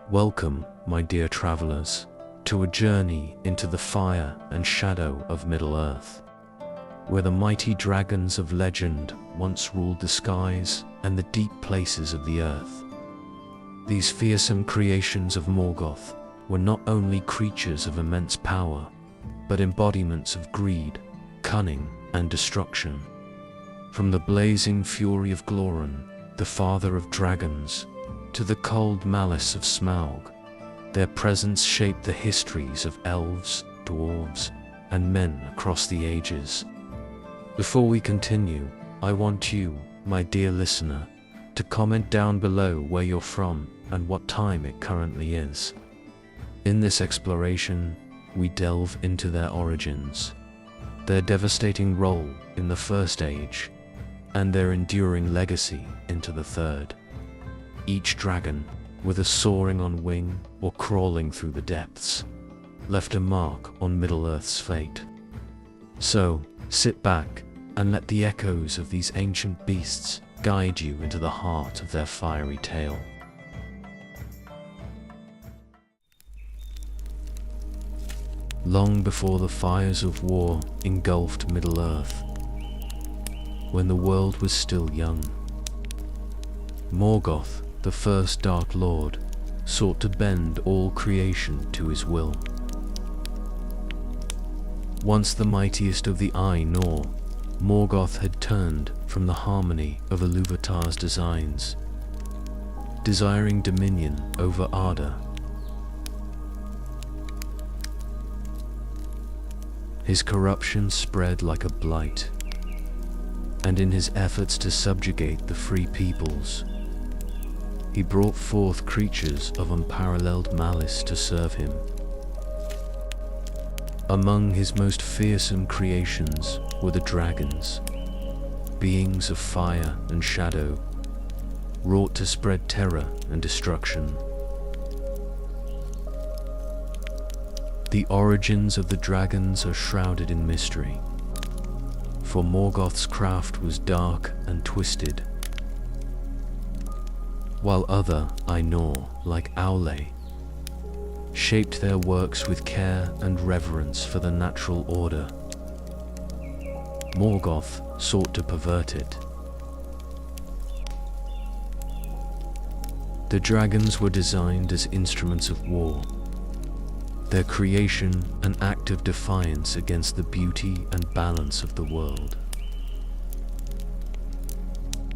Welcome, my dear travelers, to a journey into the fire and shadow of Middle-earth, where the mighty dragons of legend once ruled the skies and the deep places of the earth. These fearsome creations of Morgoth were not only creatures of immense power, but embodiments of greed, cunning, and destruction. From the blazing fury of Glorren, the father of dragons, to the cold malice of Smaug, their presence shaped the histories of elves, dwarves, and men across the ages. Before we continue, I want you, my dear listener, to comment down below where you're from and what time it currently is. In this exploration, we delve into their origins, their devastating role in the First Age, and their enduring legacy into the Third. Each dragon, whether soaring on wing or crawling through the depths, left a mark on Middle-earth's fate. So, sit back and let the echoes of these ancient beasts guide you into the heart of their fiery tale. Long before the fires of war engulfed Middle-earth, when the world was still young, Morgoth, the first Dark Lord, sought to bend all creation to his will. Once the mightiest of the Ainur, Morgoth had turned from the harmony of Iluvatar's designs, desiring dominion over Arda. His corruption spread like a blight, and in his efforts to subjugate the free peoples, he brought forth creatures of unparalleled malice to serve him. Among his most fearsome creations were the dragons, beings of fire and shadow, wrought to spread terror and destruction. The origins of the dragons are shrouded in mystery, for Morgoth's craft was dark and twisted, while other Ainur, like Aule, shaped their works with care and reverence for the natural order. Morgoth sought to pervert it. The dragons were designed as instruments of war, their creation an act of defiance against the beauty and balance of the world.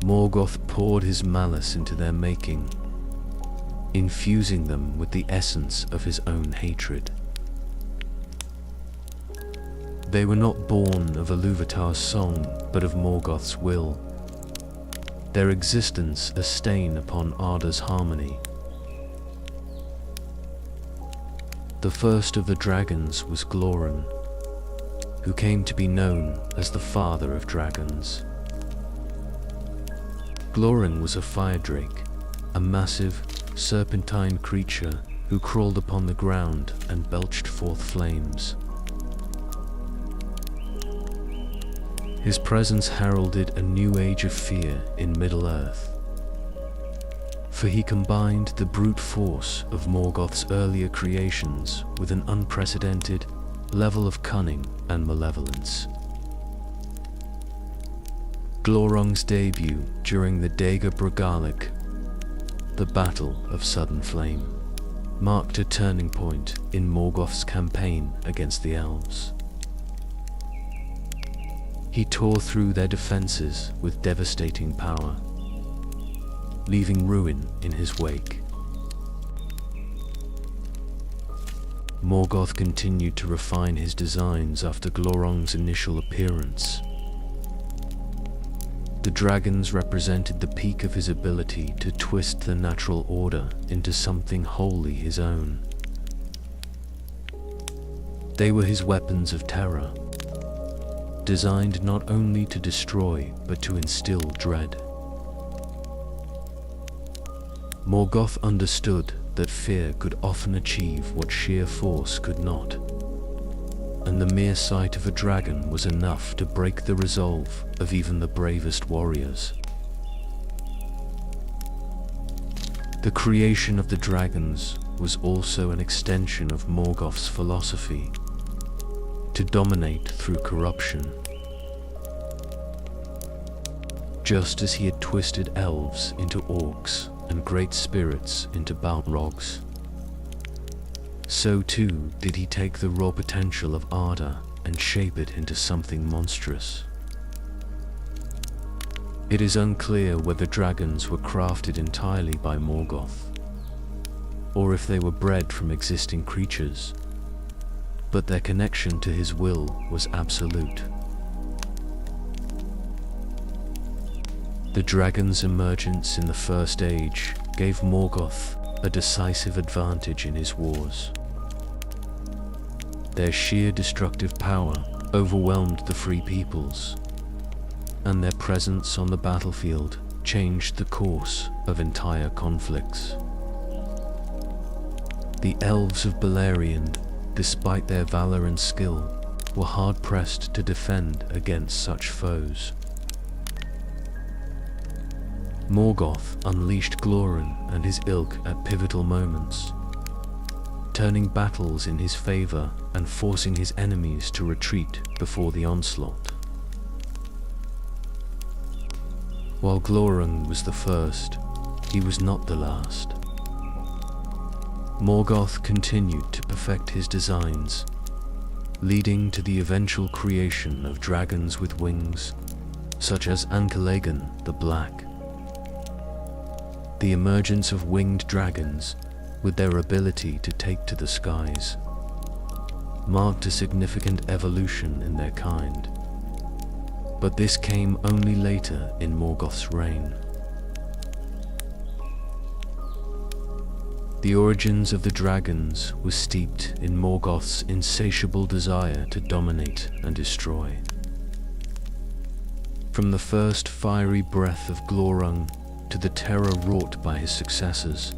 Morgoth poured his malice into their making, infusing them with the essence of his own hatred. They were not born of Iluvatar's song, but of Morgoth's will, their existence a stain upon Arda's harmony. The first of the dragons was Glorren, who came to be known as the father of dragons. Glorren was a fire drake, a massive, serpentine creature who crawled upon the ground and belched forth flames. His presence heralded a new age of fear in Middle-earth, for he combined the brute force of Morgoth's earlier creations with an unprecedented level of cunning and malevolence. Glorung's debut during the Dagor Bragalik, the Battle of Sudden Flame, marked a turning point in Morgoth's campaign against the elves. He tore through their defenses with devastating power, leaving ruin in his wake. Morgoth continued to refine his designs after Glorung's initial appearance. The dragons represented the peak of his ability to twist the natural order into something wholly his own. They were his weapons of terror, designed not only to destroy but to instill dread. Morgoth understood that fear could often achieve what sheer force could not, and the mere sight of a dragon was enough to break the resolve of even the bravest warriors. The creation of the dragons was also an extension of Morgoth's philosophy to dominate through corruption. Just as he had twisted elves into orcs and great spirits into balrogs, so too did he take the raw potential of Arda and shape it into something monstrous. It is unclear whether dragons were crafted entirely by Morgoth, or if they were bred from existing creatures, but their connection to his will was absolute. The dragon's emergence in the First Age gave Morgoth a decisive advantage in his wars. Their sheer destructive power overwhelmed the Free Peoples, and their presence on the battlefield changed the course of entire conflicts. The elves of Beleriand, despite their valor and skill, were hard-pressed to defend against such foes. Morgoth unleashed Glóran and his ilk at pivotal moments, turning battles in his favor and forcing his enemies to retreat before the onslaught. While Glóran was the first, he was not the last. Morgoth continued to perfect his designs, leading to the eventual creation of dragons with wings, such as Ankalagan the Black. The emergence of winged dragons, with their ability to take to the skies, marked a significant evolution in their kind. But this came only later in Morgoth's reign. The origins of the dragons were steeped in Morgoth's insatiable desire to dominate and destroy. From the first fiery breath of Glóran to the terror wrought by his successors,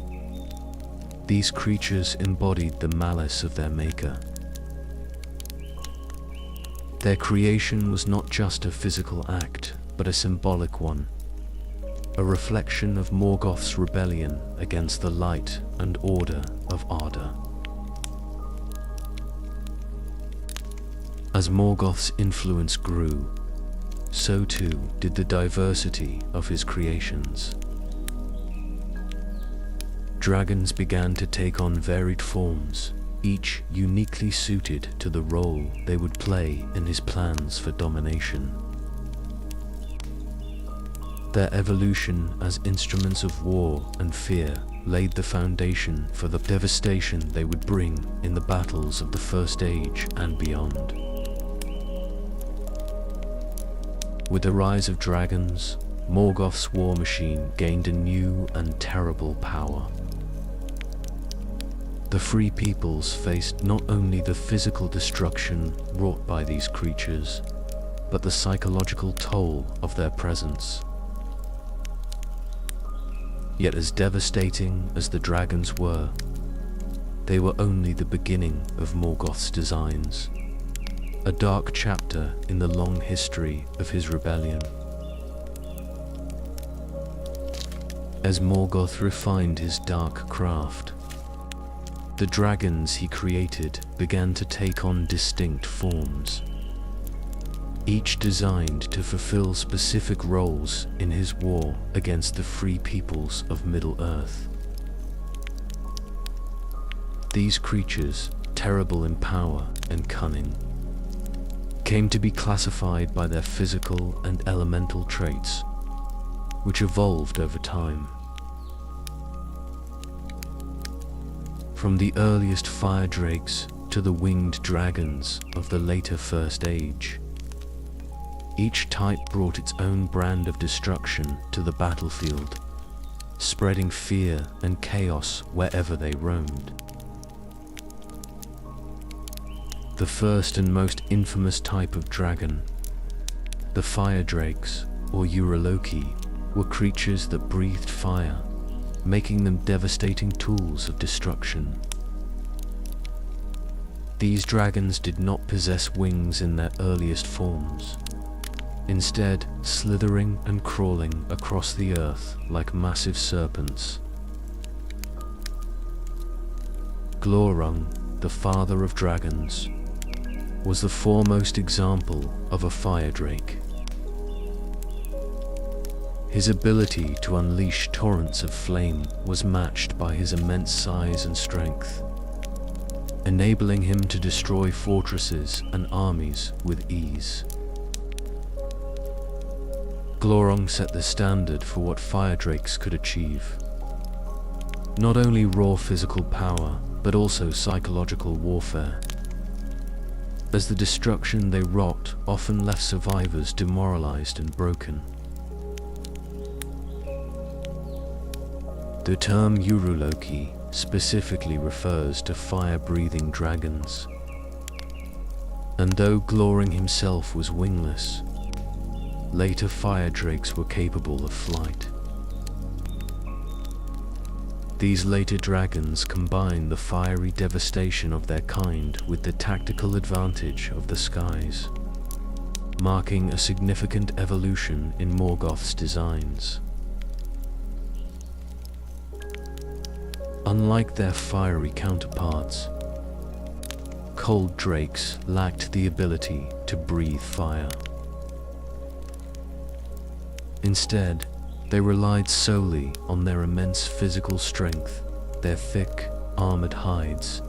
these creatures embodied the malice of their maker. Their creation was not just a physical act, but a symbolic one, a reflection of Morgoth's rebellion against the light and order of Arda. As Morgoth's influence grew, so too did the diversity of his creations. Dragons began to take on varied forms, each uniquely suited to the role they would play in his plans for domination. Their evolution as instruments of war and fear laid the foundation for the devastation they would bring in the battles of the First Age and beyond. With the rise of dragons, Morgoth's war machine gained a new and terrible power. The Free Peoples faced not only the physical destruction wrought by these creatures, but the psychological toll of their presence. Yet as devastating as the dragons were, they were only the beginning of Morgoth's designs, a dark chapter in the long history of his rebellion. As Morgoth refined his dark craft, the dragons he created began to take on distinct forms, each designed to fulfill specific roles in his war against the Free Peoples of Middle-earth. These creatures, terrible in power and cunning, came to be classified by their physical and elemental traits, which evolved over time. From the earliest fire drakes to the winged dragons of the later First Age, each type brought its own brand of destruction to the battlefield, spreading fear and chaos wherever they roamed. The first and most infamous type of dragon, the fire drakes, or Uroloki, were creatures that breathed fire, making them devastating tools of destruction. These dragons did not possess wings in their earliest forms, instead slithering and crawling across the earth like massive serpents, Glorung, the father of dragons, was the foremost example of a fire drake. His ability to unleash torrents of flame was matched by his immense size and strength, enabling him to destroy fortresses and armies with ease. Glorung set the standard for what fire drakes could achieve. Not only raw physical power, but also psychological warfare, as the destruction they wrought often left survivors demoralized and broken. The term Uruloki specifically refers to fire-breathing dragons, and though Glorung himself was wingless, later fire drakes were capable of flight. These later dragons combined the fiery devastation of their kind with the tactical advantage of the skies, marking a significant evolution in Morgoth's designs. Unlike their fiery counterparts, cold drakes lacked the ability to breathe fire. Instead, they relied solely on their immense physical strength, their thick, armored hides,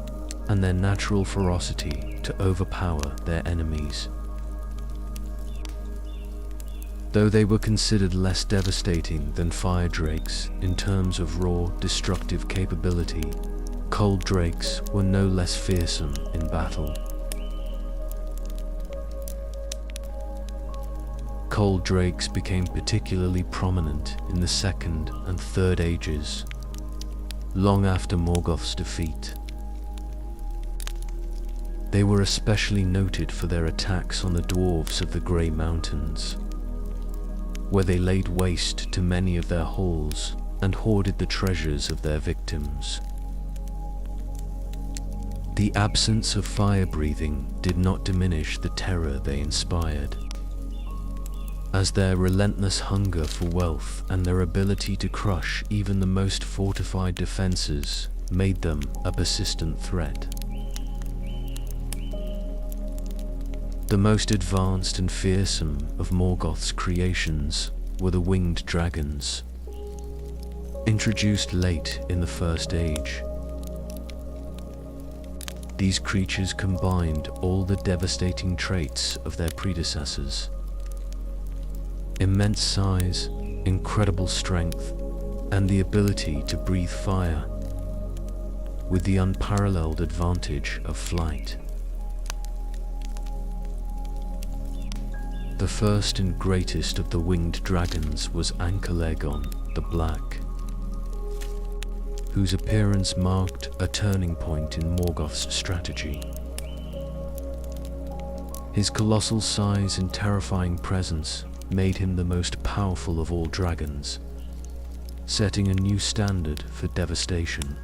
and their natural ferocity to overpower their enemies. Though they were considered less devastating than fire drakes in terms of raw, destructive capability, cold drakes were no less fearsome in battle. Cold drakes became particularly prominent in the Second and Third Ages, long after Morgoth's defeat. They were especially noted for their attacks on the dwarves of the Grey Mountains, where they laid waste to many of their halls and hoarded the treasures of their victims. The absence of fire breathing did not diminish the terror they inspired, as their relentless hunger for wealth and their ability to crush even the most fortified defenses made them a persistent threat. The most advanced and fearsome of Morgoth's creations were the winged dragons, introduced late in the First Age. These creatures combined all the devastating traits of their predecessors: immense size, incredible strength, and the ability to breathe fire, with the unparalleled advantage of flight. The first and greatest of the winged dragons was Anchalegon the Black, whose appearance marked a turning point in Morgoth's strategy. His colossal size and terrifying presence made him the most powerful of all dragons, setting a new standard for devastation.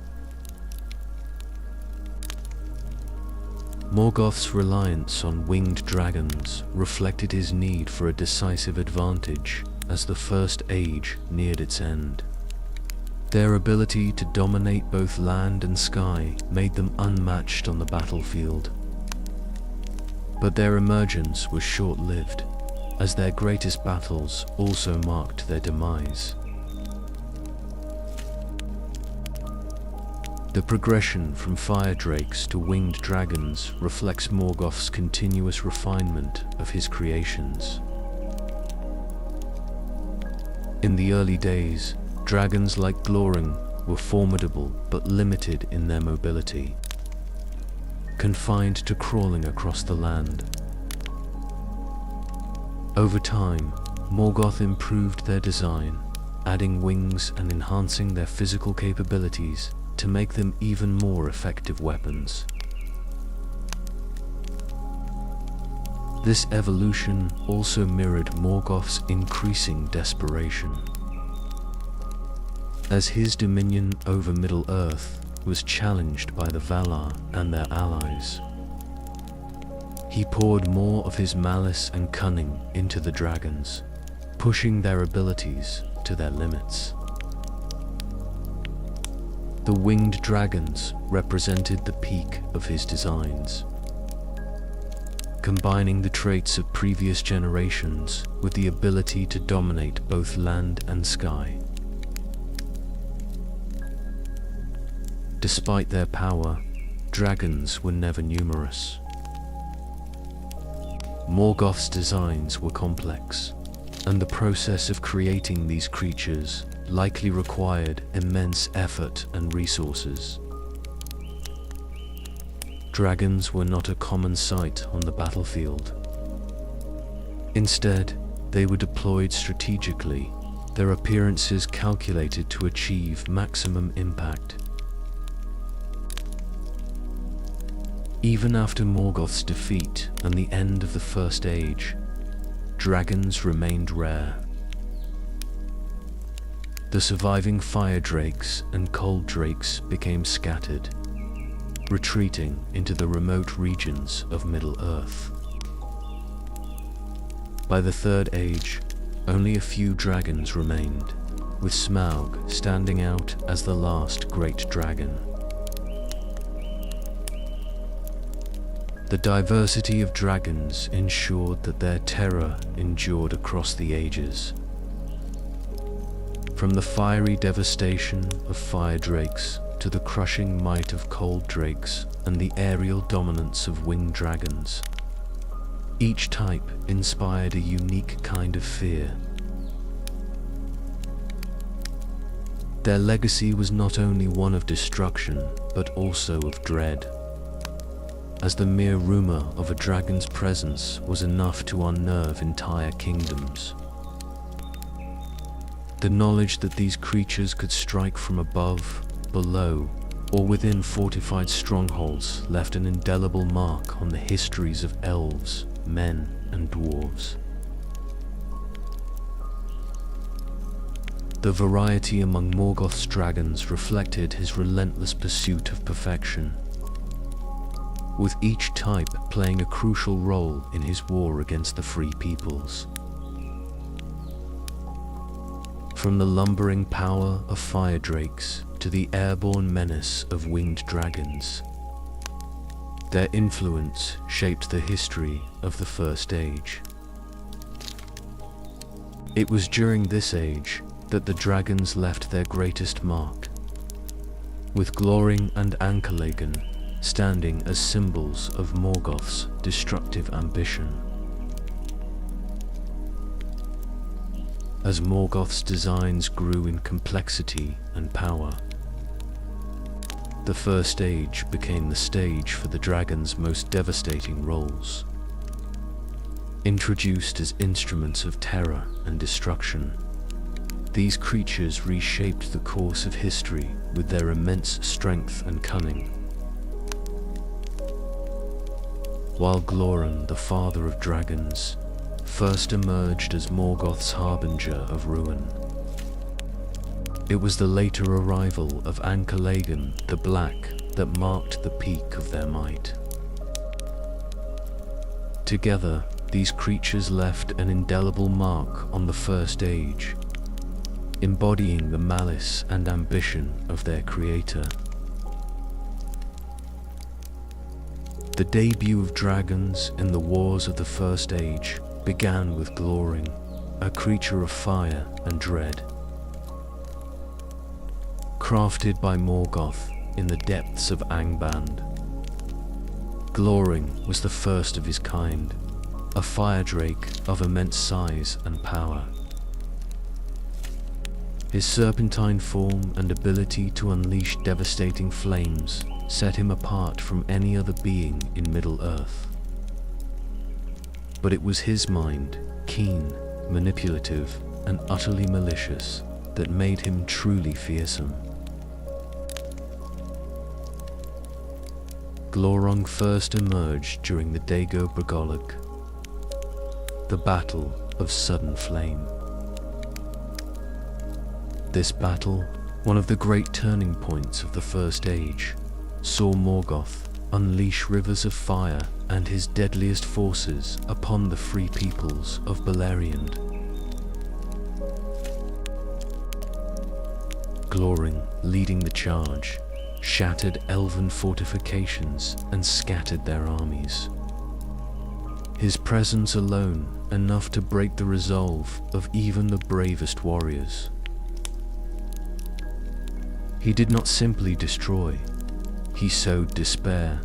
Morgoth's reliance on winged dragons reflected his need for a decisive advantage as the First Age neared its end. Their ability to dominate both land and sky made them unmatched on the battlefield. But their emergence was short-lived, as their greatest battles also marked their demise. The progression from fire drakes to winged dragons reflects Morgoth's continuous refinement of his creations. In the early days, dragons like Glorung were formidable but limited in their mobility, confined to crawling across the land. Over time, Morgoth improved their design, adding wings and enhancing their physical capabilities to make them even more effective weapons. This evolution also mirrored Morgoth's increasing desperation, as his dominion over Middle-earth was challenged by the Valar and their allies. He poured more of his malice and cunning into the dragons, pushing their abilities to their limits. The winged dragons represented the peak of his designs, combining the traits of previous generations with the ability to dominate both land and sky. Despite their power, dragons were never numerous. Morgoth's designs were complex, and the process of creating these creatures likely required immense effort and resources. Dragons were not a common sight on the battlefield. Instead, they were deployed strategically, their appearances calculated to achieve maximum impact. Even after Morgoth's defeat and the end of the First Age, dragons remained rare. The surviving fire drakes and cold drakes became scattered, retreating into the remote regions of Middle-earth. By the Third Age, only a few dragons remained, with Smaug standing out as the last great dragon. The diversity of dragons ensured that their terror endured across the ages. From the fiery devastation of fire drakes to the crushing might of cold drakes and the aerial dominance of winged dragons, each type inspired a unique kind of fear. Their legacy was not only one of destruction, but also of dread, as the mere rumor of a dragon's presence was enough to unnerve entire kingdoms. The knowledge that these creatures could strike from above, below, or within fortified strongholds left an indelible mark on the histories of elves, men, and dwarves. The variety among Morgoth's dragons reflected his relentless pursuit of perfection, with each type playing a crucial role in his war against the Free Peoples. From the lumbering power of fire drakes to the airborne menace of winged dragons, their influence shaped the history of the First Age. It was during this age that the dragons left their greatest mark, with Glorung and Ankerlagen standing as symbols of Morgoth's destructive ambition. As Morgoth's designs grew in complexity and power, the First Age became the stage for the dragon's most devastating roles. Introduced as instruments of terror and destruction, these creatures reshaped the course of history with their immense strength and cunning. While Glorung, the father of dragons, first emerged as Morgoth's harbinger of ruin, it was the later arrival of Ankerlagen the Black that marked the peak of their might. Together, these creatures left an indelible mark on the First Age, embodying the malice and ambition of their creator. The debut of dragons in the wars of the First Age began with Glorung, a creature of fire and dread. Crafted by Morgoth in the depths of Angband, Glorung was the first of his kind, a fire drake of immense size and power. His serpentine form and ability to unleash devastating flames set him apart from any other being in Middle-earth. But it was his mind, keen, manipulative, and utterly malicious, that made him truly fearsome. Glorung first emerged during the Dago Brigaloch, the Battle of Sudden Flame. This battle, one of the great turning points of the First Age, saw Morgoth unleash rivers of fire and his deadliest forces upon the free peoples of Beleriand. Glorung leading the charge, shattered elven fortifications and scattered their armies. His presence alone enough to break the resolve of even the bravest warriors. He did not simply destroy, he sowed despair,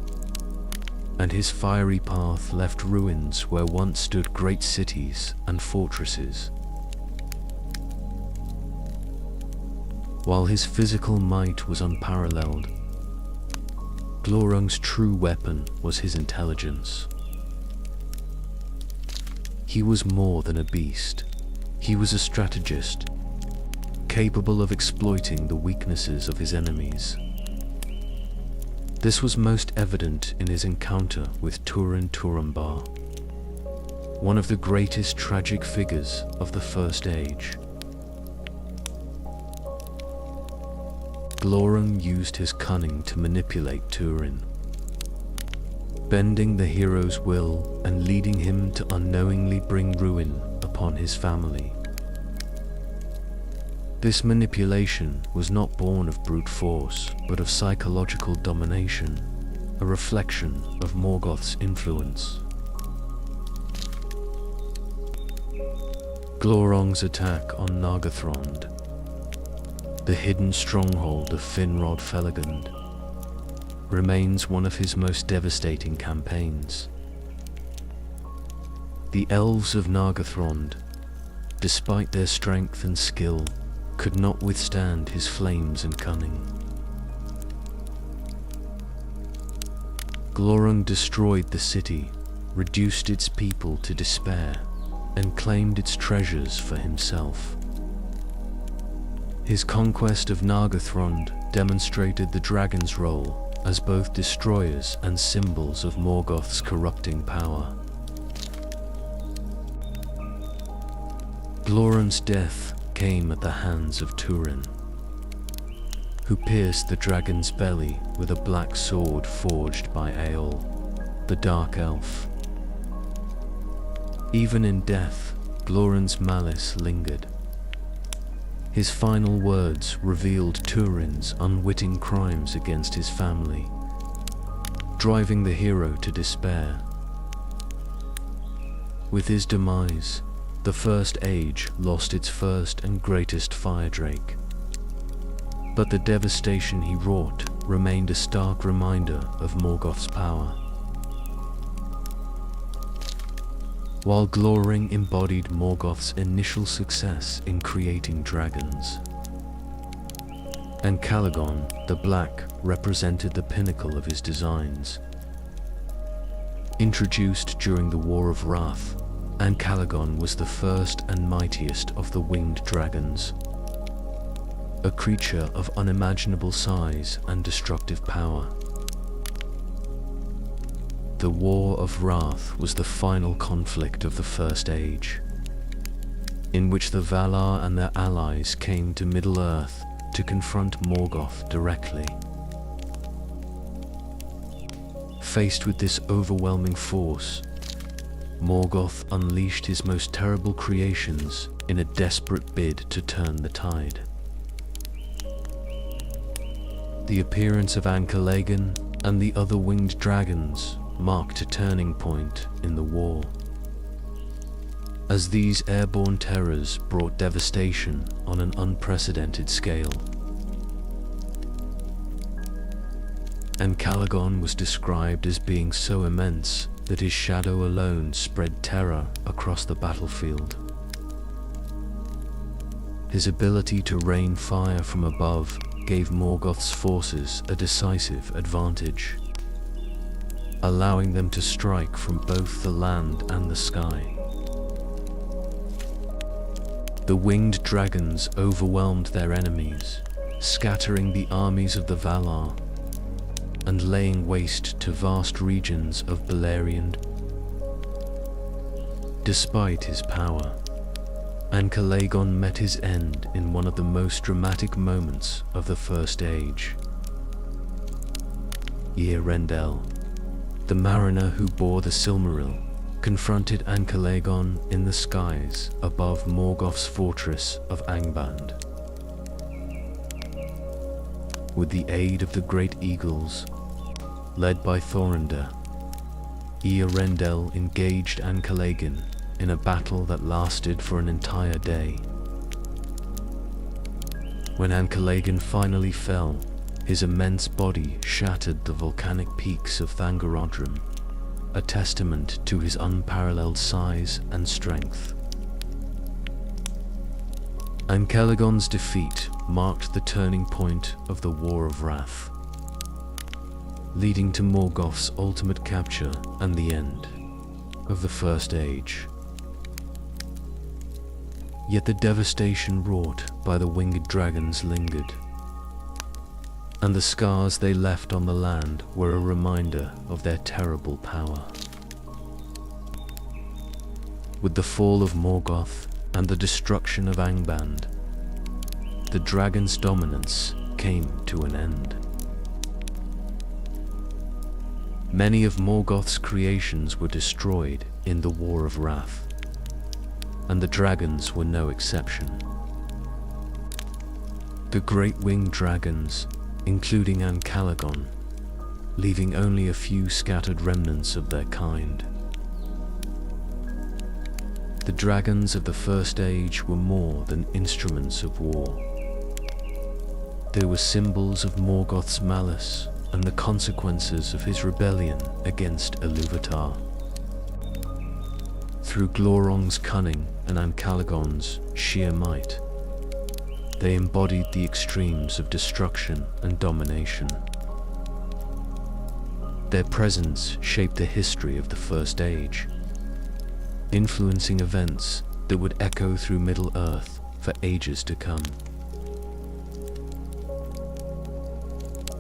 and his fiery path left ruins where once stood great cities and fortresses. While his physical might was unparalleled, Glorung's true weapon was his intelligence. He was more than a beast. He was a strategist, capable of exploiting the weaknesses of his enemies. This was most evident in his encounter with Turin Turambar, one of the greatest tragic figures of the First Age. Glorung used his cunning to manipulate Turin, bending the hero's will and leading him to unknowingly bring ruin upon his family. This manipulation was not born of brute force, but of psychological domination, a reflection of Morgoth's influence. Glorung's attack on Nargothrond, the hidden stronghold of Finrod Felagund, remains one of his most devastating campaigns. The elves of Nargothrond, despite their strength and skill, could not withstand his flames and cunning. Glorung destroyed the city, reduced its people to despair, and claimed its treasures for himself. His conquest of Nargothrond demonstrated the dragon's role as both destroyers and symbols of Morgoth's corrupting power. Glorung's death came at the hands of Turin, who pierced the dragon's belly with a black sword forged by Eol, the Dark Elf. Even in death, Glorung's malice lingered. His final words revealed Turin's unwitting crimes against his family, driving the hero to despair. With his demise, the First Age lost its first and greatest fire drake. But the devastation he wrought remained a stark reminder of Morgoth's power. While Glorung embodied Morgoth's initial success in creating dragons, and Calagon, the Black, represented the pinnacle of his designs. Introduced during the War of Wrath, Calagon was the first and mightiest of the winged dragons, a creature of unimaginable size and destructive power. The War of Wrath was the final conflict of the First Age, in which the Valar and their allies came to Middle-earth to confront Morgoth directly. Faced with this overwhelming force, Morgoth unleashed his most terrible creations in a desperate bid to turn the tide. The appearance of Ancalagon and the other winged dragons marked a turning point in the war, as these airborne terrors brought devastation on an unprecedented scale. Calagon was described as being so immense that his shadow alone spread terror across the battlefield. His ability to rain fire from above gave Morgoth's forces a decisive advantage, allowing them to strike from both the land and the sky. The winged dragons overwhelmed their enemies, scattering the armies of the Valar and laying waste to vast regions of Beleriand. Despite his power, Ancalagon met his end in one of the most dramatic moments of the First Age. Eärendil, the mariner who bore the Silmaril, confronted Ancalagon in the skies above Morgoth's fortress of Angband. With the aid of the great eagles, led by Thorander, Earendel engaged Ancalagon in a battle that lasted for an entire day. When Ancalagon finally fell, his immense body shattered the volcanic peaks of Thangorodrim, a testament to his unparalleled size and strength. Ancalagon's defeat marked the turning point of the War of Wrath, leading to Morgoth's ultimate capture and the end of the First Age. Yet the devastation wrought by the winged dragons lingered, and the scars they left on the land were a reminder of their terrible power. With the fall of Morgoth and the destruction of Angband, the dragon's dominance came to an end. Many of Morgoth's creations were destroyed in the War of Wrath, and the dragons were no exception. The great winged dragons, including Ancalagon, leaving only a few scattered remnants of their kind. The dragons of the First Age were more than instruments of war. They were symbols of Morgoth's malice and the consequences of his rebellion against Iluvatar. Through Glorong's cunning and Ancalagon's sheer might, they embodied the extremes of destruction and domination. Their presence shaped the history of the First Age, influencing events that would echo through Middle-earth for ages to come.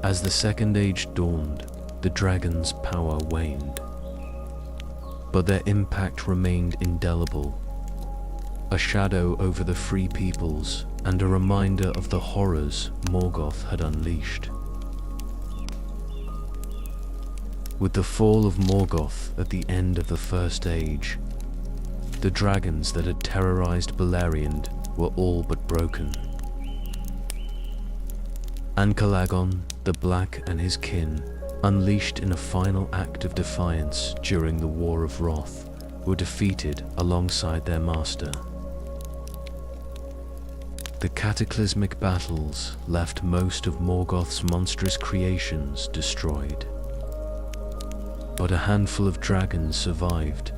As the Second Age dawned, the dragons' power waned, but their impact remained indelible, a shadow over the free peoples and a reminder of the horrors Morgoth had unleashed. With the fall of Morgoth at the end of the First Age, the dragons that had terrorized Beleriand were all but broken. Ancalagon, the Black, and his kin, unleashed in a final act of defiance during the War of Wrath, were defeated alongside their master. The cataclysmic battles left most of Morgoth's monstrous creations destroyed, but a handful of dragons survived,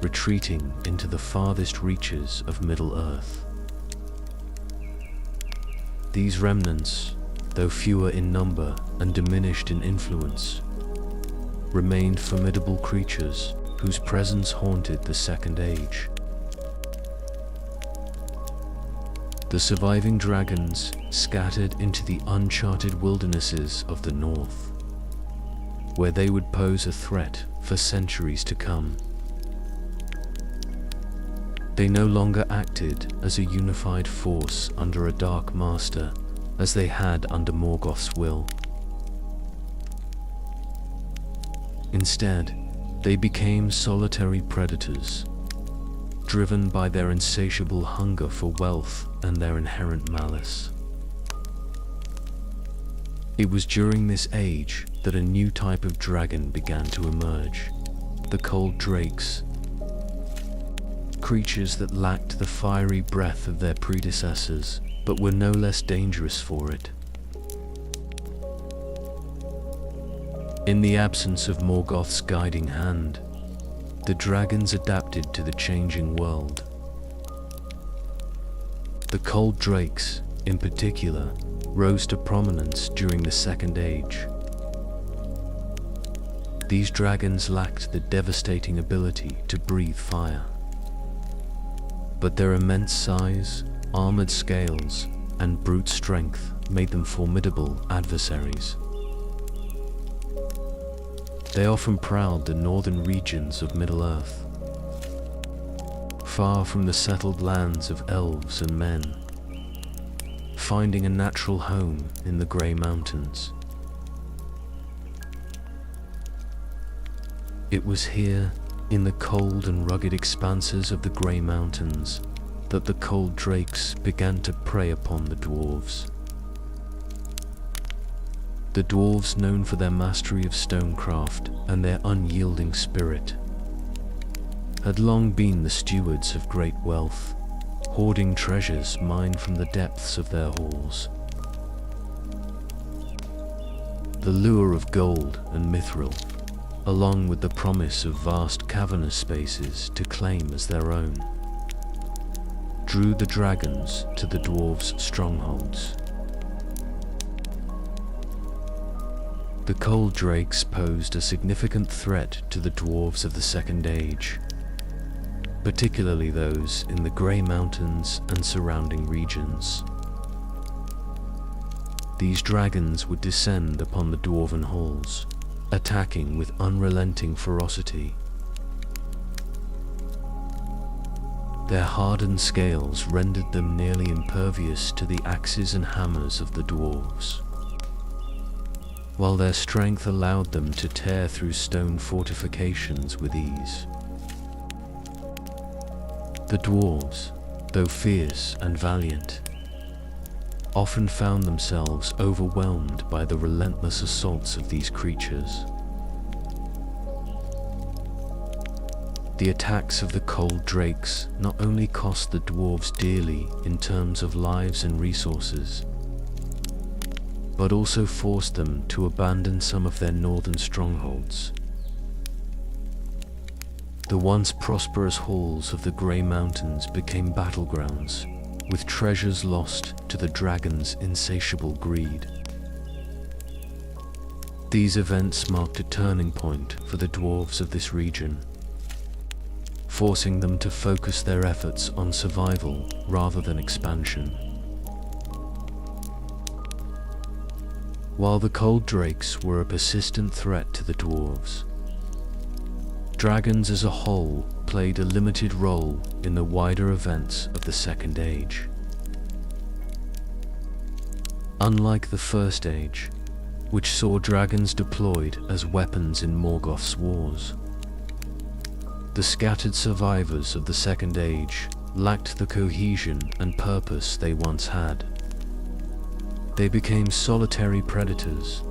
retreating into the farthest reaches of Middle-earth. These remnants, though fewer in number and diminished in influence, remained formidable creatures whose presence haunted the Second Age. The surviving dragons scattered into the uncharted wildernesses of the north, where they would pose a threat for centuries to come. They no longer acted as a unified force under a dark master as they had under Morgoth's will. Instead, they became solitary predators, driven by their insatiable hunger for wealth and their inherent malice. It was during this age that a new type of dragon began to emerge, the cold drakes, creatures that lacked the fiery breath of their predecessors, but were no less dangerous for it. In the absence of Morgoth's guiding hand, the dragons adapted to the changing world. The cold drakes, in particular, rose to prominence during the Second Age. These dragons lacked the devastating ability to breathe fire, but their immense size, armored scales, and brute strength made them formidable adversaries. They often prowled the northern regions of Middle-earth, far from the settled lands of elves and men, finding a natural home in the Grey Mountains. It was here, in the cold and rugged expanses of the Grey Mountains, that the cold drakes began to prey upon the dwarves. The dwarves, known for their mastery of stonecraft and their unyielding spirit, had long been the stewards of great wealth, hoarding treasures mined from the depths of their halls. The lure of gold and mithril, along with the promise of vast cavernous spaces to claim as their own, drew the dragons to the dwarves' strongholds. The cold drakes posed a significant threat to the dwarves of the Second Age, particularly those in the Grey Mountains and surrounding regions. These dragons would descend upon the dwarven halls, attacking with unrelenting ferocity. Their hardened scales rendered them nearly impervious to the axes and hammers of the dwarves, while their strength allowed them to tear through stone fortifications with ease. The dwarves, though fierce and valiant, often found themselves overwhelmed by the relentless assaults of these creatures. The attacks of the cold drakes not only cost the dwarves dearly in terms of lives and resources, but also forced them to abandon some of their northern strongholds. The once prosperous halls of the Grey Mountains became battlegrounds, with treasures lost to the dragons' insatiable greed. These events marked a turning point for the dwarves of this region, forcing them to focus their efforts on survival rather than expansion. While the cold drakes were a persistent threat to the dwarves, dragons as a whole played a limited role in the wider events of the Second Age. Unlike the First Age, which saw dragons deployed as weapons in Morgoth's wars, the scattered survivors of the Second Age lacked the cohesion and purpose they once had. They became solitary predators,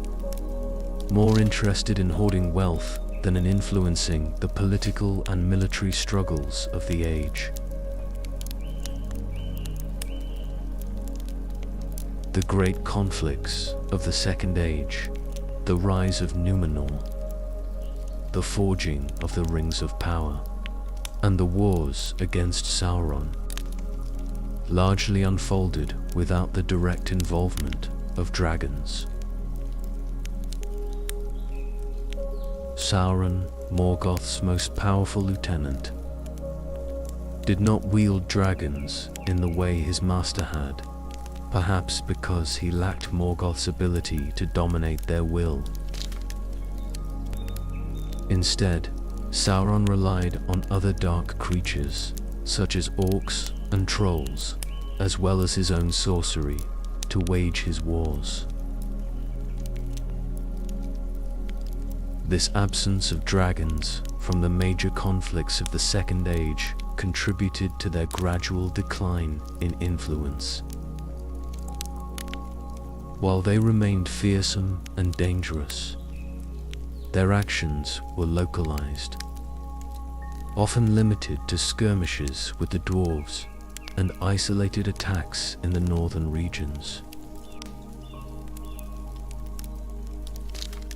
more interested in hoarding wealth than in influencing the political and military struggles of the age. The great conflicts of the Second Age, the rise of Numenor, the forging of the Rings of Power, and the wars against Sauron, largely unfolded without the direct involvement of dragons. Sauron, Morgoth's most powerful lieutenant, did not wield dragons in the way his master had, perhaps because he lacked Morgoth's ability to dominate their will. Instead, Sauron relied on other dark creatures, such as orcs and trolls, as well as his own sorcery, to wage his wars. This absence of dragons from the major conflicts of the Second Age contributed to their gradual decline in influence. While they remained fearsome and dangerous, their actions were localized, often limited to skirmishes with the dwarves and isolated attacks in the northern regions.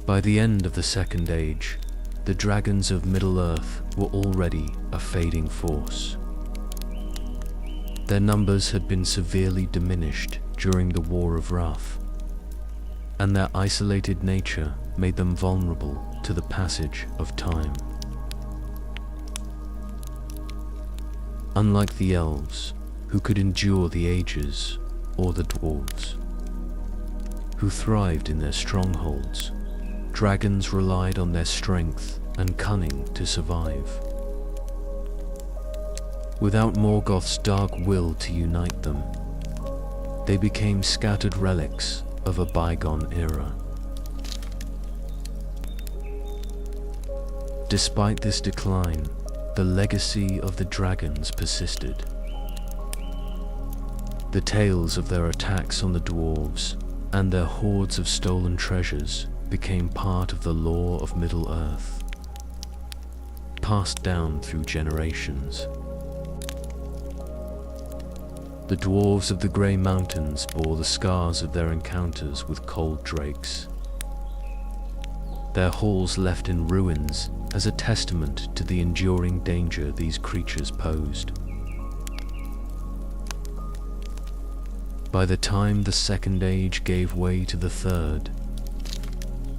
By the end of the Second Age, the dragons of Middle-earth were already a fading force. Their numbers had been severely diminished during the War of Wrath, and their isolated nature made them vulnerable to the passage of time. Unlike the elves, who could endure the ages, or the dwarves, who thrived in their strongholds, dragons relied on their strength and cunning to survive. Without Morgoth's dark will to unite them, they became scattered relics of a bygone era. Despite this decline, the legacy of the dragons persisted. The tales of their attacks on the dwarves and their hordes of stolen treasures became part of the lore of Middle-earth, passed down through generations. The dwarves of the Grey Mountains bore the scars of their encounters with cold drakes, their halls left in ruins as a testament to the enduring danger these creatures posed. By the time the Second Age gave way to the Third,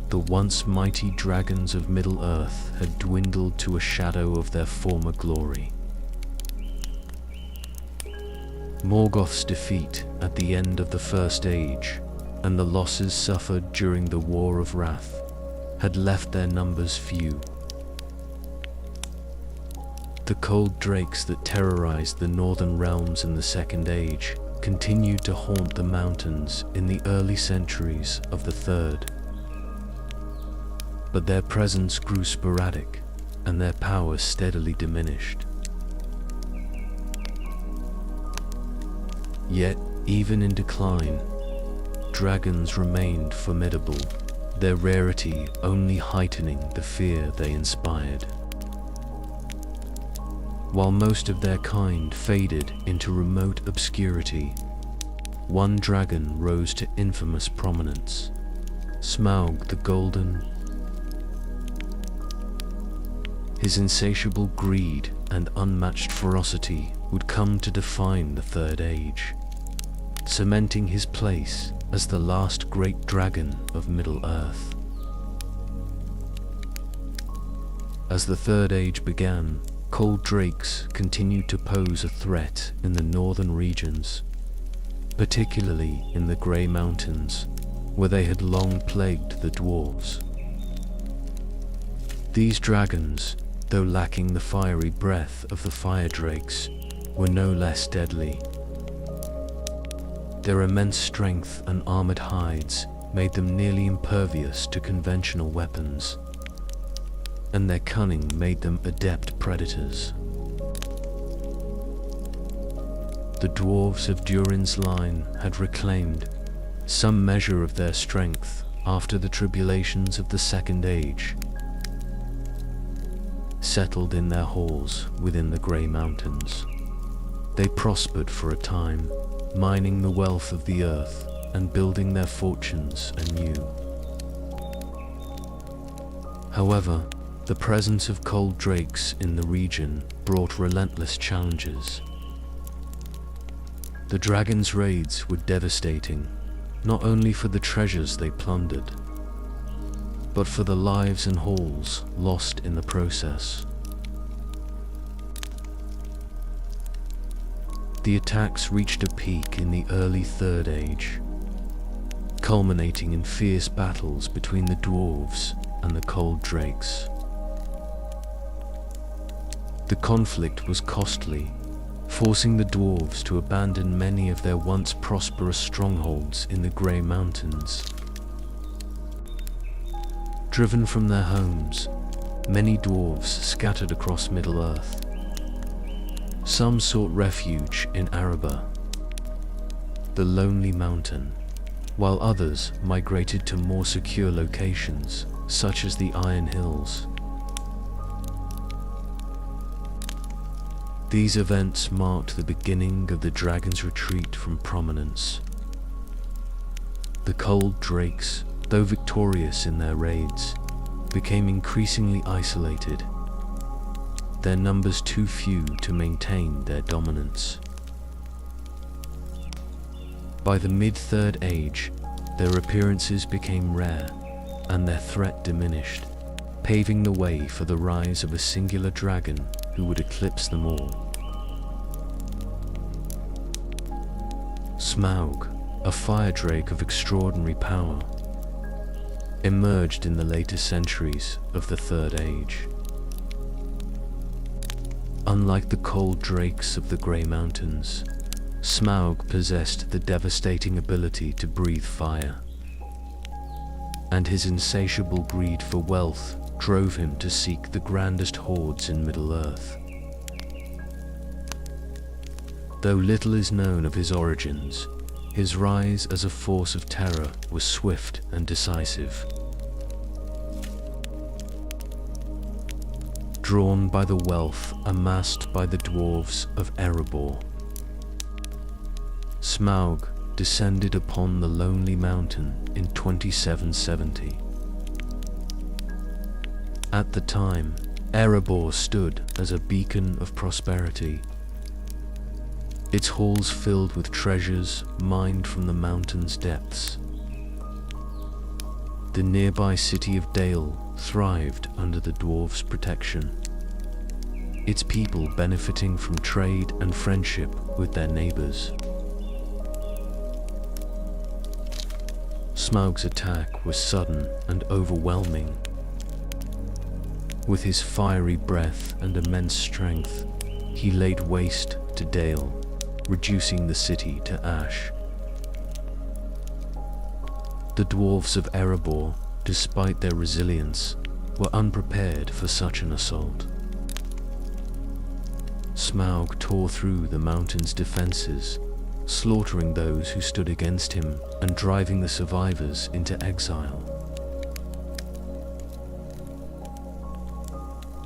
the once mighty dragons of Middle-earth had dwindled to a shadow of their former glory. Morgoth's defeat at the end of the First Age, and the losses suffered during the War of Wrath, had left their numbers few. The cold drakes that terrorized the northern realms in the Second Age continued to haunt the mountains in the early centuries of the Third. But their presence grew sporadic, and their power steadily diminished. Yet, even in decline, dragons remained formidable, their rarity only heightening the fear they inspired. While most of their kind faded into remote obscurity, one dragon rose to infamous prominence, Smaug the Golden. His insatiable greed and unmatched ferocity would come to define the Third Age, cementing his place as the last great dragon of Middle-earth. As the Third Age began, cold drakes continued to pose a threat in the northern regions, particularly in the Grey Mountains, where they had long plagued the dwarves. These dragons, though lacking the fiery breath of the fire drakes, were no less deadly. Their immense strength and armored hides made them nearly impervious to conventional weapons, and their cunning made them adept predators. The dwarves of Durin's line had reclaimed some measure of their strength after the tribulations of the Second Age settled in their halls within the Grey Mountains. They prospered for a time, mining the wealth of the earth and building their fortunes anew. However, the presence of cold drakes in the region brought relentless challenges. The dragons' raids were devastating, not only for the treasures they plundered, but for the lives and halls lost in the process. The attacks reached a peak in the early Third Age, culminating in fierce battles between the dwarves and the cold drakes. The conflict was costly, forcing the dwarves to abandon many of their once prosperous strongholds in the Grey Mountains. Driven from their homes, many dwarves scattered across Middle-earth. Some sought refuge in Araba, the Lonely Mountain, while others migrated to more secure locations, such as the Iron Hills. These events marked the beginning of the dragon's retreat from prominence. The cold drakes, though victorious in their raids, became increasingly isolated, their numbers too few to maintain their dominance. By the mid-Third Age, their appearances became rare, and their threat diminished, paving the way for the rise of a singular dragon who would eclipse them all. Smaug, a fire drake of extraordinary power, emerged in the later centuries of the Third Age. Unlike the cold drakes of the Grey Mountains, Smaug possessed the devastating ability to breathe fire, and his insatiable greed for wealth drove him to seek the grandest hoards in Middle-earth. Though little is known of his origins, His rise as a force of terror was swift and decisive. Drawn by the wealth amassed by the dwarves of Erebor, Smaug descended upon the lonely mountain in 2770. At the time, Erebor stood as a beacon of prosperity, its halls filled with treasures mined from the mountain's depths. The nearby city of Dale thrived under the dwarves' protection, its people benefiting from trade and friendship with their neighbors. Smaug's attack was sudden and overwhelming. With his fiery breath and immense strength, he laid waste to Dale, reducing the city to ash. The dwarves of Erebor, despite their resilience, were unprepared for such an assault. Smaug tore through the mountain's defenses, slaughtering those who stood against him and driving the survivors into exile.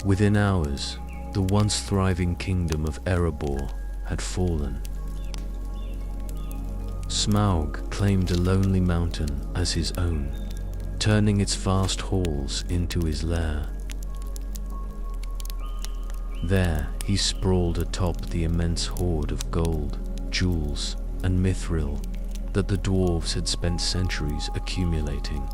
Within hours, the once thriving kingdom of Erebor had fallen. Smaug claimed a lonely mountain as his own, turning its vast halls into his lair. There, he sprawled atop the immense hoard of gold, jewels, and mithril that the dwarves had spent centuries accumulating.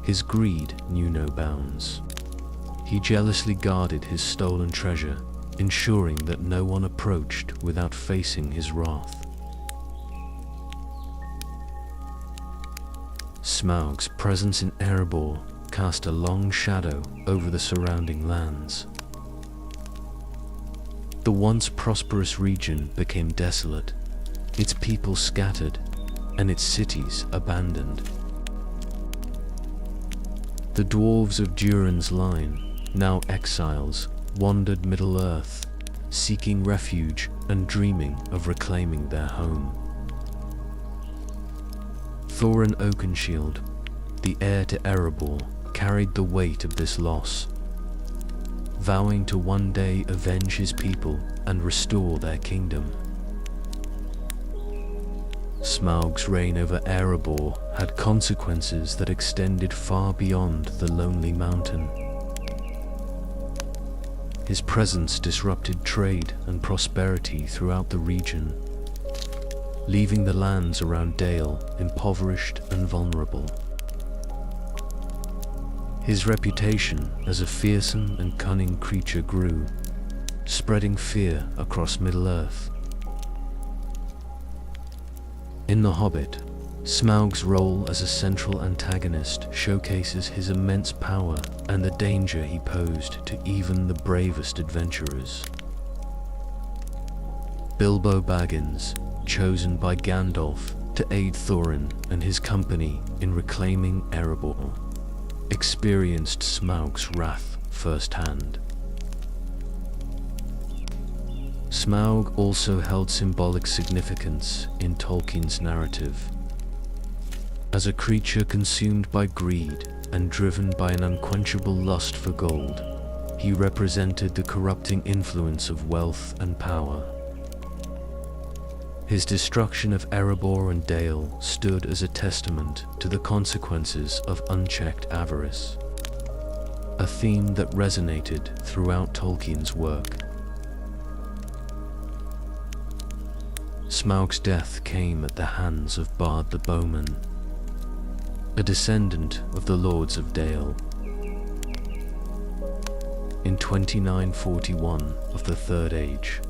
His greed knew no bounds. He jealously guarded his stolen treasure, ensuring that no one approached without facing his wrath. Smaug's presence in Erebor cast a long shadow over the surrounding lands. The once prosperous region became desolate, its people scattered, and its cities abandoned. The dwarves of Durin's line, now exiles, wandered Middle-earth, seeking refuge and dreaming of reclaiming their home. Thorin Oakenshield, the heir to Erebor, carried the weight of this loss, vowing to one day avenge his people and restore their kingdom. Smaug's reign over Erebor had consequences that extended far beyond the lonely mountain. His presence disrupted trade and prosperity throughout the region, leaving the lands around Dale impoverished and vulnerable. His reputation as a fearsome and cunning creature grew, spreading fear across Middle-earth. In The Hobbit, Smaug's role as a central antagonist showcases his immense power and the danger he posed to even the bravest adventurers. Bilbo Baggins, chosen by Gandalf to aid Thorin and his company in reclaiming Erebor, experienced Smaug's wrath firsthand. Smaug also held symbolic significance in Tolkien's narrative. As a creature consumed by greed and driven by an unquenchable lust for gold, he represented the corrupting influence of wealth and power. His destruction of Erebor and Dale stood as a testament to the consequences of unchecked avarice, a theme that resonated throughout Tolkien's work. Smaug's death came at the hands of Bard the Bowman, a descendant of the Lords of Dale. In 2941 of the Third Age,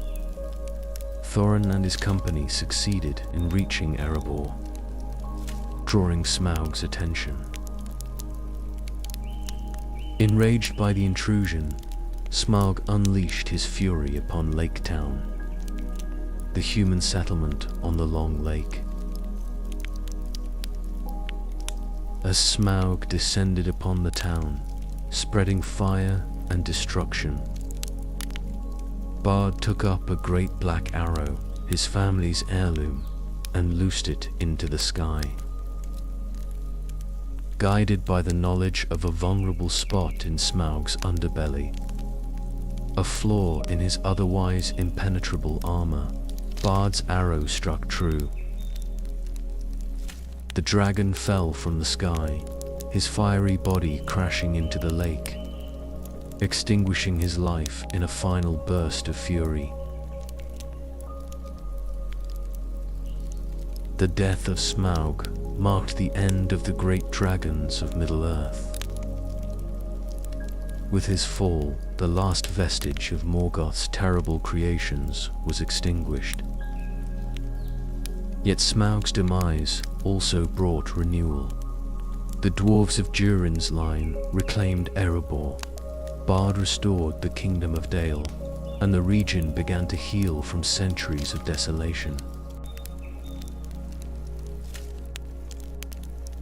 Thorin and his company succeeded in reaching Erebor, drawing Smaug's attention. Enraged by the intrusion, Smaug unleashed his fury upon Lake Town, the human settlement on the Long Lake. As Smaug descended upon the town, spreading fire and destruction, Bard took up a great black arrow, his family's heirloom, and loosed it into the sky. Guided by the knowledge of a vulnerable spot in Smaug's underbelly, a flaw in his otherwise impenetrable armor, Bard's arrow struck true. The dragon fell from the sky, his fiery body crashing into the lake, extinguishing his life in a final burst of fury. The death of Smaug marked the end of the great dragons of Middle-earth. With his fall, the last vestige of Morgoth's terrible creations was extinguished. Yet Smaug's demise also brought renewal. The dwarves of Durin's line reclaimed Erebor, Bard restored the kingdom of Dale, and the region began to heal from centuries of desolation.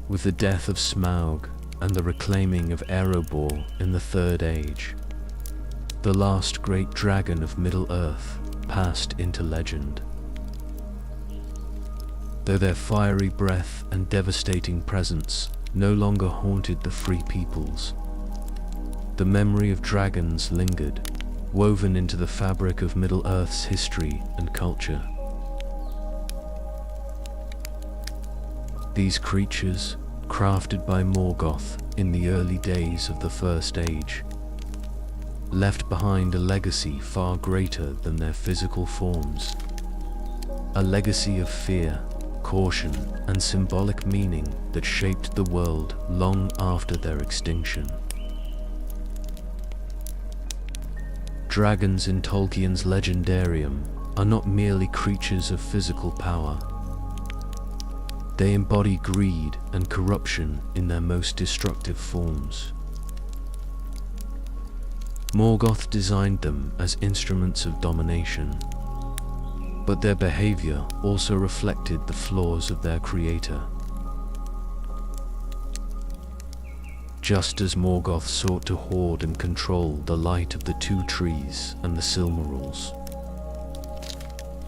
With the death of Smaug and the reclaiming of Erebor in the Third Age, the last great dragon of Middle-earth passed into legend. Though their fiery breath and devastating presence no longer haunted the free peoples, the memory of dragons lingered, woven into the fabric of Middle-earth's history and culture. These creatures, crafted by Morgoth in the early days of the First Age, left behind a legacy far greater than their physical forms. A legacy of fear, caution, and symbolic meaning that shaped the world long after their extinction. Dragons in Tolkien's legendarium are not merely creatures of physical power. They embody greed and corruption in their most destructive forms. Morgoth designed them as instruments of domination, but their behavior also reflected the flaws of their creator. Just as Morgoth sought to hoard and control the light of the Two Trees and the Silmarils,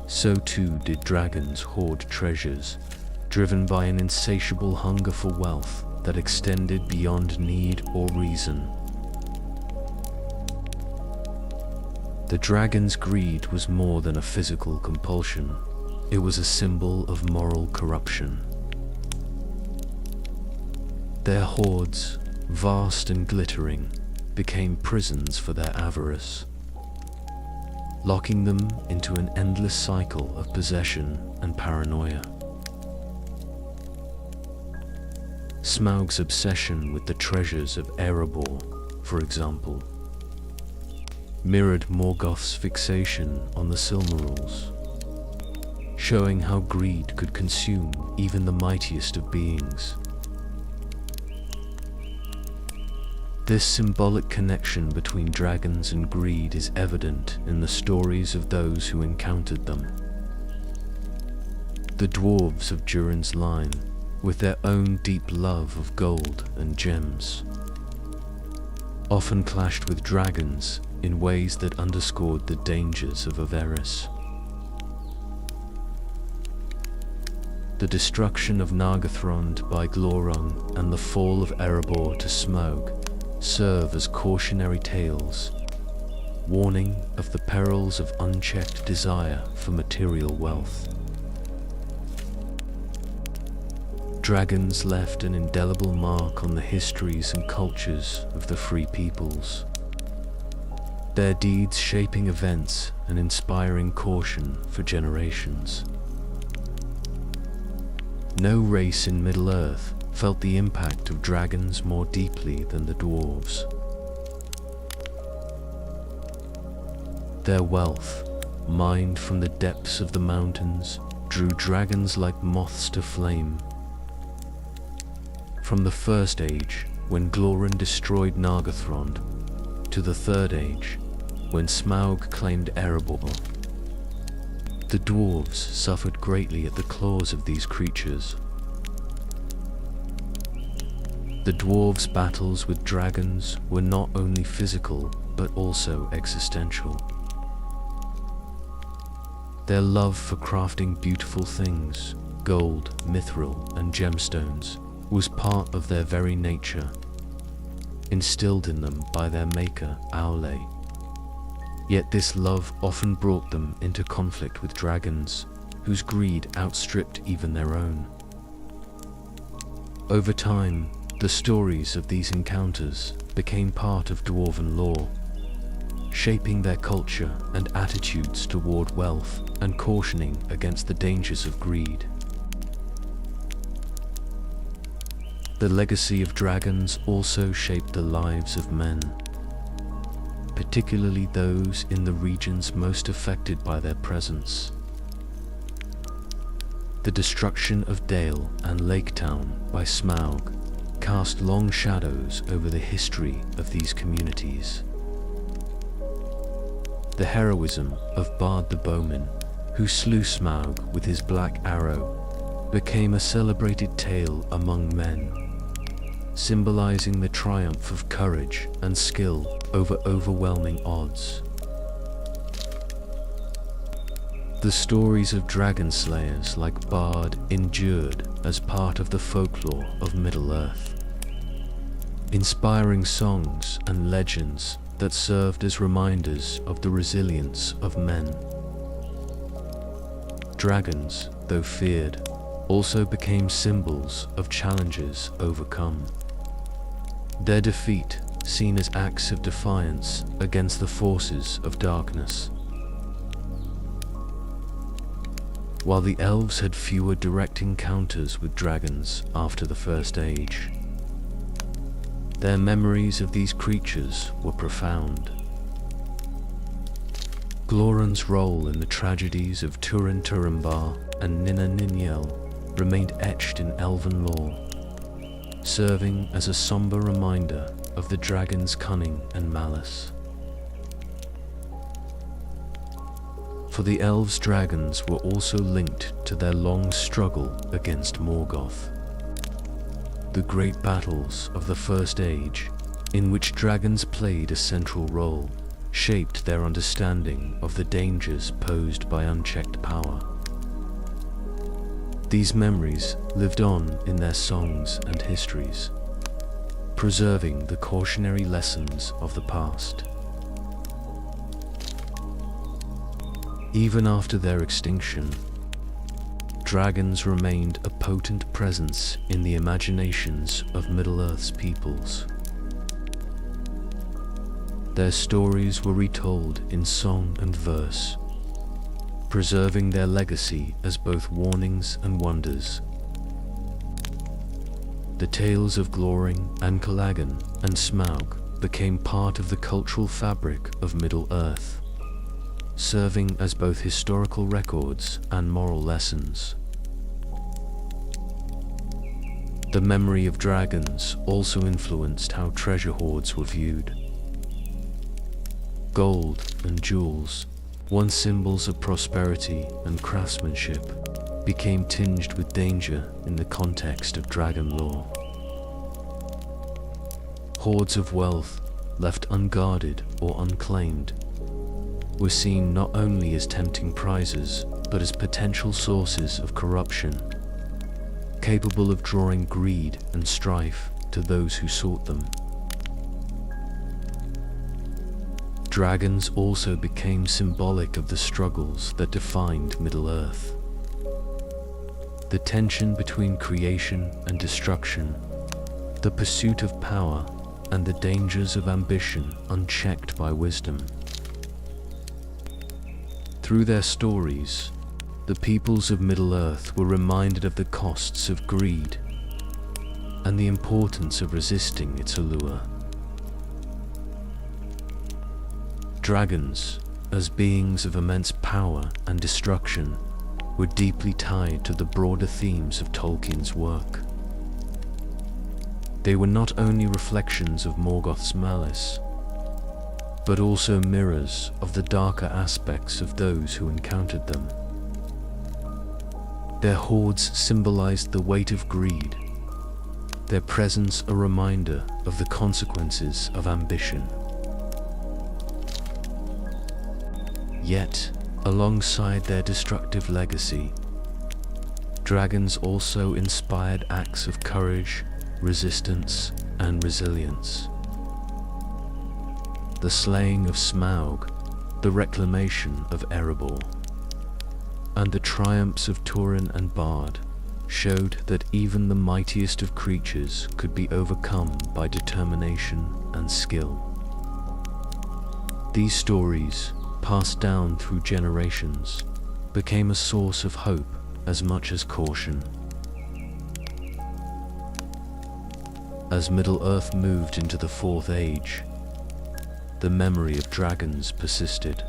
so too did dragons hoard treasures, driven by an insatiable hunger for wealth that extended beyond need or reason. The dragon's greed was more than a physical compulsion. It was a symbol of moral corruption. Their hoards, vast and glittering, became prisons for their avarice, locking them into an endless cycle of possession and paranoia. Smaug's obsession with the treasures of Erebor, for example, mirrored Morgoth's fixation on the Silmarils, showing how greed could consume even the mightiest of beings. This symbolic connection between dragons and greed is evident in the stories of those who encountered them. The dwarves of Durin's line, with their own deep love of gold and gems, often clashed with dragons in ways that underscored the dangers of avarice. The destruction of Nargothrond by Glorung and the fall of Erebor to Smaug serve as cautionary tales, warning of the perils of unchecked desire for material wealth. Dragons left an indelible mark on the histories and cultures of the free peoples, their deeds shaping events and inspiring caution for generations. No race in Middle-earth felt the impact of dragons more deeply than the dwarves. Their wealth, mined from the depths of the mountains, drew dragons like moths to flame. From the First Age, when Glorun destroyed Nargothrond, to the Third Age, when Smaug claimed Erebor, the dwarves suffered greatly at the claws of these creatures. The dwarves' battles with dragons were not only physical, but also existential. Their love for crafting beautiful things, gold, mithril, and gemstones, was part of their very nature, instilled in them by their maker, Aule. Yet this love often brought them into conflict with dragons, whose greed outstripped even their own. Over time, the stories of these encounters became part of dwarven lore, shaping their culture and attitudes toward wealth and cautioning against the dangers of greed. The legacy of dragons also shaped the lives of men, particularly those in the regions most affected by their presence. The destruction of Dale and Laketown by Smaug cast long shadows over the history of these communities. The heroism of Bard the Bowman, who slew Smaug with his black arrow, became a celebrated tale among men, symbolizing the triumph of courage and skill over overwhelming odds. The stories of dragon slayers like Bard endured as part of the folklore of Middle-earth, inspiring songs and legends that served as reminders of the resilience of men. Dragons, though feared, also became symbols of challenges overcome. Their defeat seen as acts of defiance against the forces of darkness. While the elves had fewer direct encounters with dragons after the First Age, their memories of these creatures were profound. Glóran's role in the tragedies of Turin Turambar and Nina Niniel remained etched in elven lore, serving as a somber reminder of the dragon's cunning and malice. For the elves, dragons were also linked to their long struggle against Morgoth. The great battles of the First Age, in which dragons played a central role, shaped their understanding of the dangers posed by unchecked power. These memories lived on in their songs and histories, preserving the cautionary lessons of the past. Even after their extinction, dragons remained a potent presence in the imaginations of Middle-earth's peoples. Their stories were retold in song and verse, preserving their legacy as both warnings and wonders. The tales of Glóran and Calagan and Smaug became part of the cultural fabric of Middle-earth, serving as both historical records and moral lessons. The memory of dragons also influenced how treasure hoards were viewed. Gold and jewels, once symbols of prosperity and craftsmanship, became tinged with danger in the context of dragon lore. Hoards of wealth, left unguarded or unclaimed, were seen not only as tempting prizes, but as potential sources of corruption, capable of drawing greed and strife to those who sought them. Dragons also became symbolic of the struggles that defined Middle-earth. The tension between creation and destruction, the pursuit of power, and the dangers of ambition unchecked by wisdom. Through their stories, the peoples of Middle-earth were reminded of the costs of greed and the importance of resisting its allure. Dragons, as beings of immense power and destruction, were deeply tied to the broader themes of Tolkien's work. They were not only reflections of Morgoth's malice, but also mirrors of the darker aspects of those who encountered them. Their hoards symbolized the weight of greed, their presence a reminder of the consequences of ambition. Yet, Alongside their destructive legacy, dragons also inspired acts of courage, resistance, and resilience. The slaying of Smaug, the reclamation of Erebor, and the triumphs of Turin and Bard showed that even the mightiest of creatures could be overcome by determination and skill. These stories, passed down through generations, became a source of hope as much as caution. As Middle-earth moved into the Fourth Age, the memory of dragons persisted,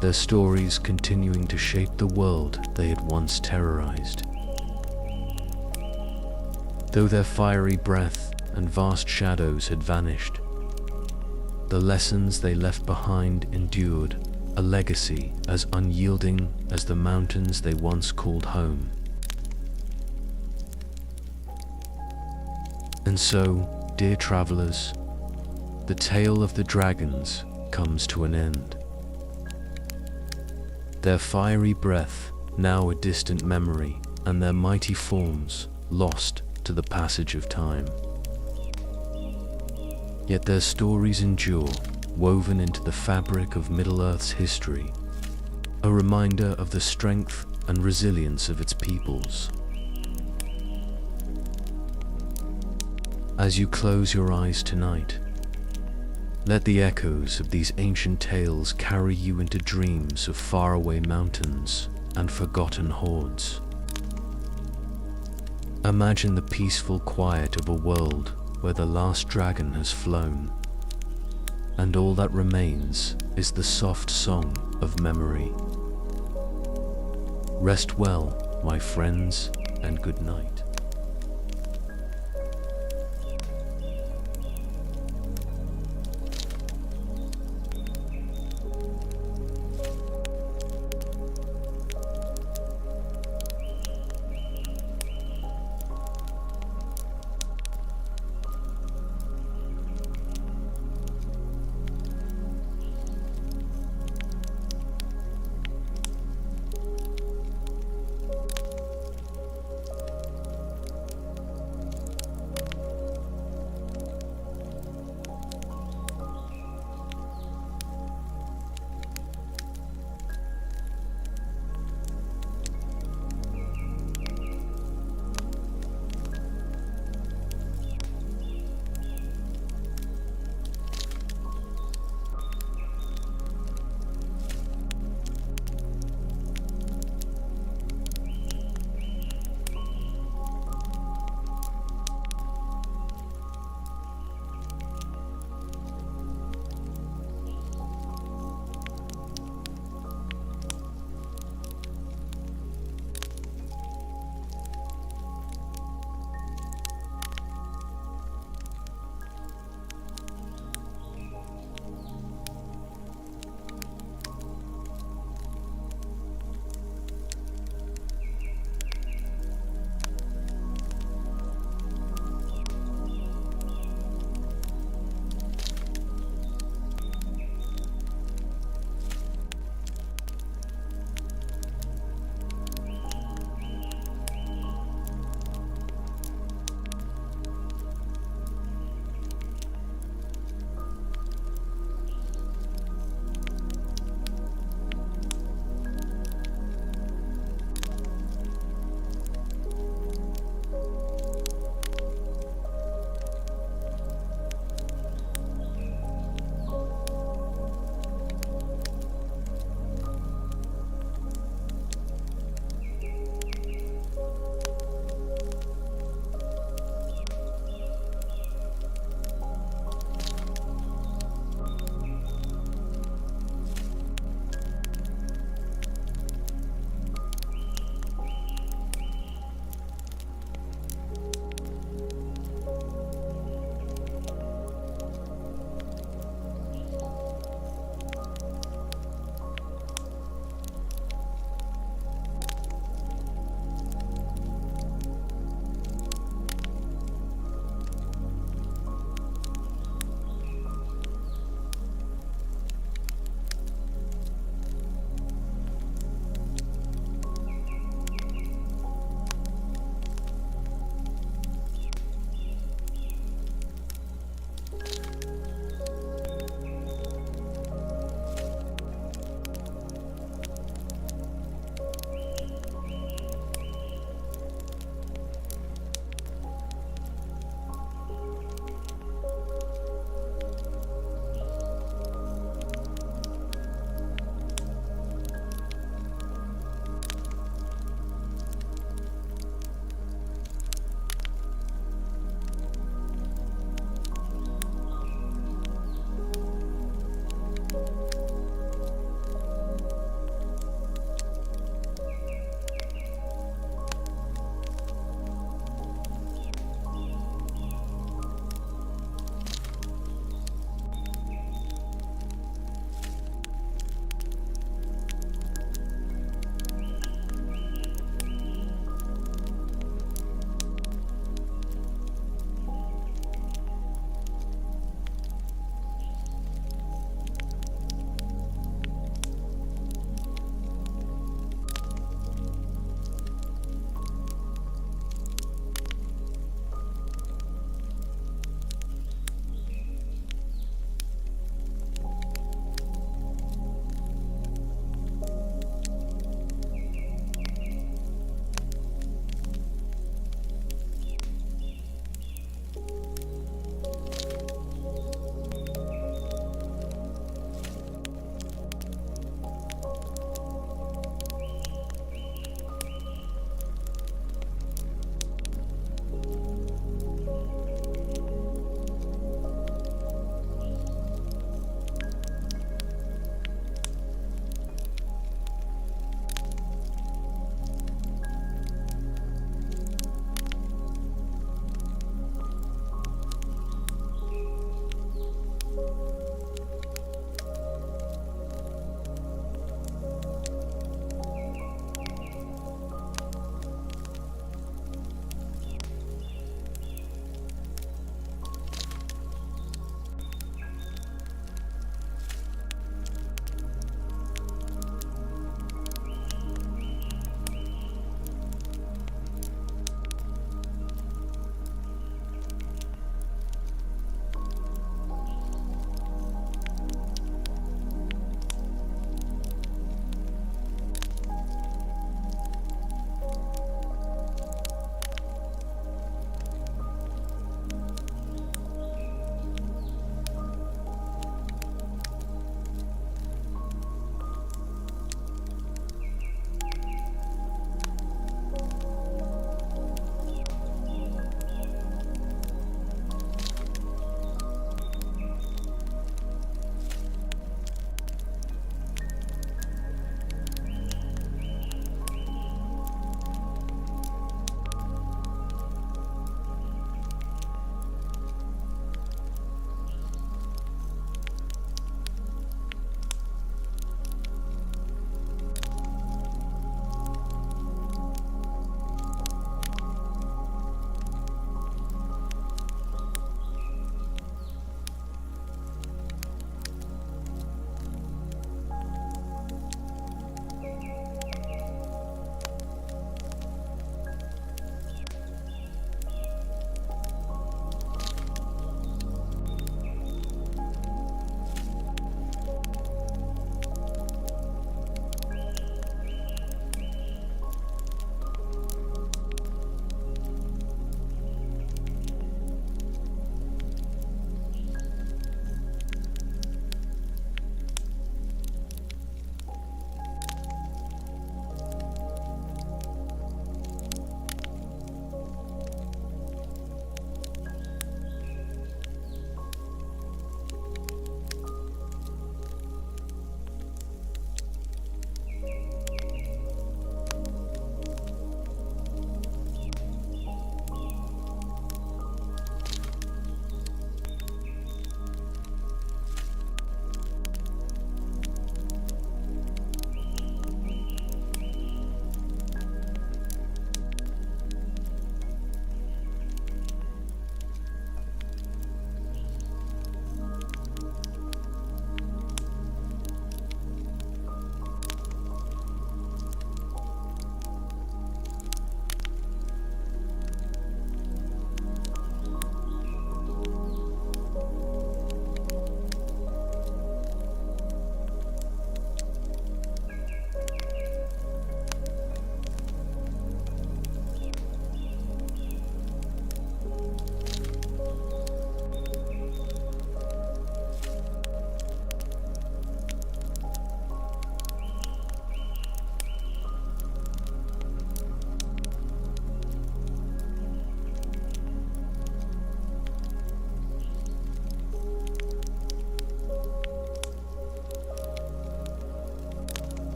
their stories continuing to shape the world they had once terrorized. Though their fiery breath and vast shadows had vanished, the lessons they left behind endured, a legacy as unyielding as the mountains they once called home. And so, dear travelers, the tale of the dragons comes to an end. Their fiery breath, now a distant memory, and their mighty forms lost to the passage of time. Yet their stories endure, woven into the fabric of Middle-earth's history, a reminder of the strength and resilience of its peoples. As you close your eyes tonight, let the echoes of these ancient tales carry you into dreams of faraway mountains and forgotten hordes. Imagine the peaceful quiet of a world where the last dragon has flown, and all that remains is the soft song of memory. Rest well, my friends, and good night.